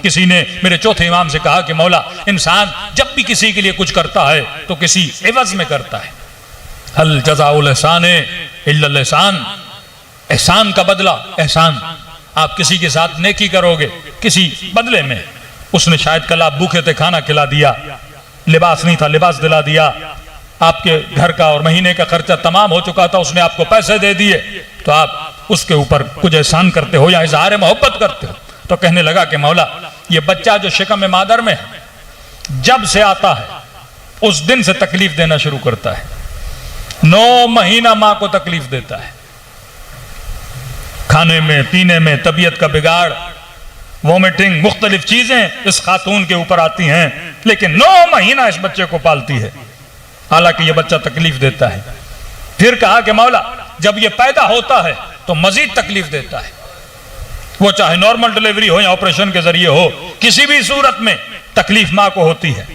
किसी ने मेरे चौथे इमाम से कहा कि मौला, इंसान जब भी किसी के लिए कुछ करता है तो किसी एवज में करता है। हल जज़ाउल एहसान इल्लल एहसान, एहसान का बदला एहसान। आप किसी के साथ नेकी करोगे किसी बदले में, उसने शायद कल आप भूखे थे, खाना खिला दिया, लिबास नहीं था लिबास दिला दिया, आपके घर का और महीने का खर्चा तमाम हो चुका था, उसने आपको पैसे दे दिए, तो आप उसके ऊपर कुछ एहसान करते हो या इज़हार मोहब्बत करते हो। तो कहने लगा कि मौला, ये बच्चा जो शिकम में मादर में है, जब से आता है उस दिन से तकलीफ देना शुरू करता है। 9 महीना मां को तकलीफ देता है, खाने में पीने में तबीयत का बिगाड़, वोमिटिंग, मुख्तलिफ चीजें इस खातून के ऊपर आती हैं, लेकिन 9 महीना इस बच्चे को पालती है, हालांकि यह बच्चा तकलीफ देता है। फिर कहा कि मौला, जब यह पैदा होता है तो मजीद तकलीफ देता है, वो चाहे नॉर्मल डिलीवरी हो या ऑपरेशन के जरिए हो, किसी भी सूरत में तकलीफ मां को होती है।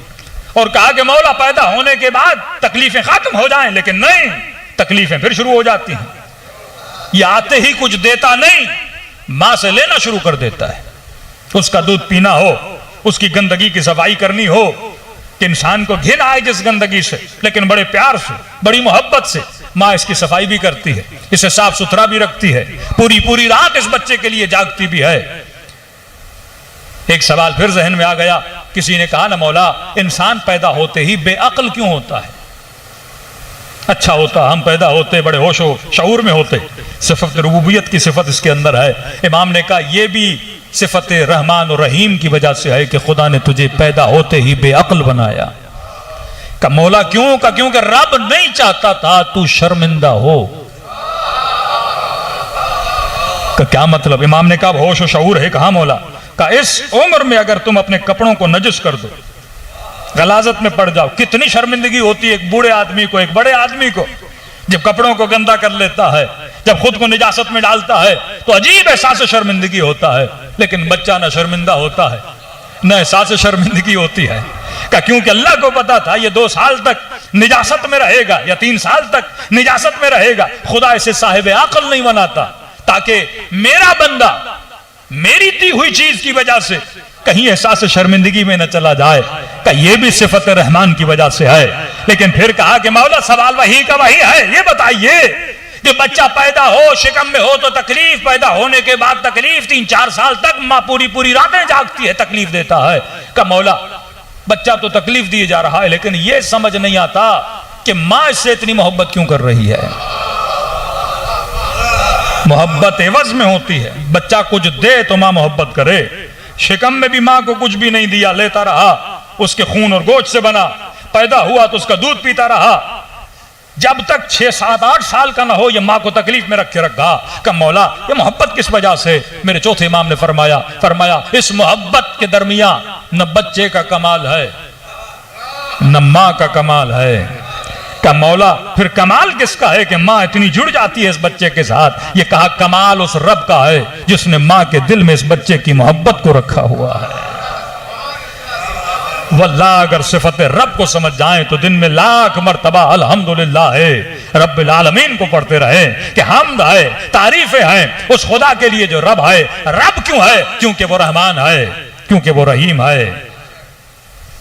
और कहा कि मौला, पैदा होने के बाद तकलीफें खत्म हो जाएं, लेकिन नहीं, तकलीफें फिर शुरू हो जाती हैं। ये आते ही कुछ देता नहीं, मां से लेना शुरू कर देता है। उसका दूध पीना हो, उसकी गंदगी की सफाई करनी हो, कि इंसान को घिन आए जिस गंदगी से, लेकिन बड़े प्यार से, बड़ी मोहब्बत से मां इसकी सफाई भी करती है, इसे साफ सुथरा भी रखती है, पूरी पूरी रात इस बच्चे के लिए जागती भी है। एक सवाल फिर जहन में आ गया, किसी ने कहा ना मौला, इंसान पैदा होते ही बेअक्ल क्यों होता है? अच्छा होता हम पैदा होते बड़े होशो शऊर में होते, सिफत रुबूबियत की सिफत इसके अंदर है। इमाम ने कहा यह भी सिफत रहमान और रहीम की वजह से है कि खुदा ने तुझे पैदा होते ही बेअक्ल बनाया। का मौला क्यों? का क्योंकि रब नहीं चाहता था तू शर्मिंदा हो। का क्या मतलब? इमाम ने कहा होश और शऊर है। कहा मौला? का इस उम्र में अगर तुम अपने कपड़ों को नजस कर दो, गलाजत में पड़ जाओ, कितनी शर्मिंदगी होती है एक बूढ़े आदमी को, एक बड़े आदमी को, जब कपड़ों को गंदा कर लेता है, जब खुद को निजासत में डालता है तो अजीब एहसास शर्मिंदगी होता है। लेकिन बच्चा ना शर्मिंदा होता है न एहसास शर्मिंदगी होती है। का क्योंकि अल्लाह को पता था ये 2 साल तक निजासत में रहेगा या 3 साल तक निजासत में रहेगा। खुदा इसे साहिब अक्ल नहीं बनाता ताकि मेरा बंदा मेरी दी हुई चीज की वजह से कहीं एहसास शर्मिंदगी में न चला जाए। का ये भी सिफत रहमान की वजह से है। लेकिन फिर कहा कि मौला सवाल वही का वही है, ये बताइए कि बच्चा पैदा हो, शिकम में हो तो तकलीफ, पैदा होने के बाद तकलीफ, 3-4 साल तक मां पूरी पूरी रातें जागती है, तकलीफ देता है। का मौला बच्चा तो तकलीफ दिए जा रहा है, लेकिन यह समझ नहीं आता कि मां इससे इतनी मोहब्बत क्यों कर रही है। मोहब्बत एवज में होती है, बच्चा कुछ दे तो मां मोहब्बत करे। शिकम में भी मां को कुछ भी नहीं दिया, लेता रहा, उसके खून और गोश्त से बना, पैदा हुआ तो उसका दूध पीता रहा, जब तक 6, 7, 8 साल का ना हो, यह मां को तकलीफ में रखे रखा। का मौला ये मोहब्बत किस वजह से? मेरे चौथे इमाम ने फरमाया इस मोहब्बत के दरमियान न बच्चे का कमाल है न मां का कमाल है। का मौला फिर कमाल किसका है कि मां इतनी जुड़ जाती है इस बच्चे के साथ? ये कहा कमाल उस रब का है जिसने मां के दिल में इस बच्चे की मोहब्बत को रखा हुआ है। वल्लाह अगर सिफत रब को समझ जाएं तो दिन में लाख मर्तबा अल्हम्दुलिल्लाह है रब्बिल आलमीन को पढ़ते रहे कि हमद है, तारीफें हैं उस खुदा के लिए जो रब है। रब क्यों है? क्योंकि वो रहमान है, क्योंकि वो रहीम है।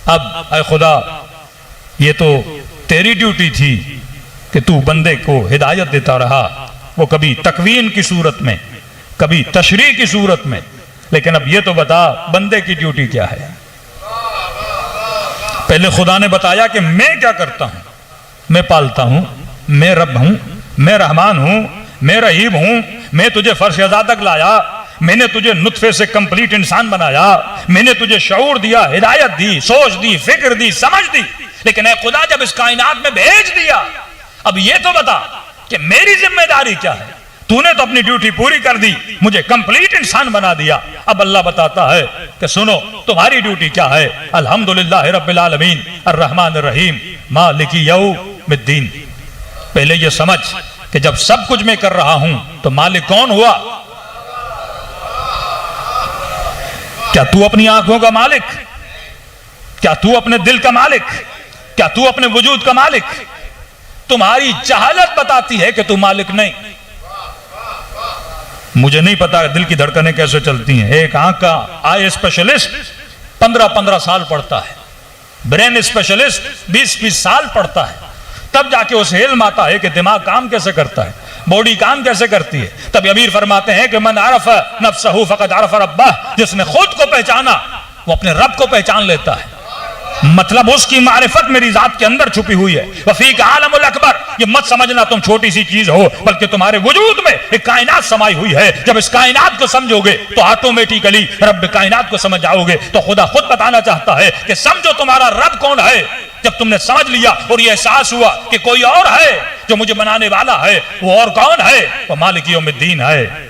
अब ऐ खुदा, ये तो तेरी ड्यूटी थी कि तू बंदे को हिदायत देता रहा, वो कभी तकवीन की सूरत में, कभी तशरीह की सूरत में, लेकिन अब ये तो बता बंदे की ड्यूटी क्या है। पहले खुदा ने बताया कि मैं क्या करता हूं, मैं पालता हूं, मैं रब हूं, मैं रहमान हूं, मैं रहीम हूं, मैं तुझे फर्श अज़ा तक लाया, मैंने तुझे नुत्फे से कंप्लीट इंसान बनाया, मैंने तुझे शऊर दिया, हिदायत दी, सोच दी, फिक्र दी, समझ दी। लेकिन ऐ खुदा जब इस कायनात में भेज दिया, अब ये तो बता कि मेरी जिम्मेदारी क्या है। तूने तो अपनी ड्यूटी पूरी कर दी, मुझे कंप्लीट इंसान बना दिया। अब अल्लाह बताता है कि सुनो तुम्हारी ड्यूटी क्या है। अल्हम्दुलिल्लाह रब्बिल आलमीन अर्रहमानिर रहीम मालिकी यौमिद्दीन। पहले ये समझ कि जब सब कुछ मैं कर रहा हूं तो मालिक कौन हुआ? क्या तू अपनी आंखों का मालिक? क्या तू अपने दिल का मालिक? क्या तू अपने वजूद का मालिक? तुम्हारी जहालत बताती है कि तू मालिक नहीं। मुझे नहीं पता दिल की धड़कनें कैसे चलती हैं। एक आंख का आई स्पेशलिस्ट 15-15 साल पढ़ता है, ब्रेन स्पेशलिस्ट 20-20 साल पढ़ता है, तब जाके उसे इल्म आता है कि दिमाग काम कैसे करता है, बॉडी काम कैसे करती है। तब अमीर फरमाते हैं कि मन आरफ नफ्सहू फकद आरफ रब्बह, जिसने खुद को पहचाना वो अपने रब को पहचान लेता है। मतलब उसकी मारिफत मेरी जात के अंदर छुपी हुई है। वफीक आलमुल अकबर, ये मत समझना तुम छोटी सी चीज हो, बल्कि तुम्हारे वजूद में एक कायनात समाई हुई है। जब इस कायनात को समझोगे तो ऑटोमेटिकली रब कायनात को समझ जाओगे। तो खुदा खुद बताना चाहता है कि समझो तुम्हारा रब कौन है। जब तुमने समझ लिया और ये एहसास हुआ कि कोई और है जो मुझे बनाने वाला है, वो और कौन है? वो मालिक यौमिद्दीन है।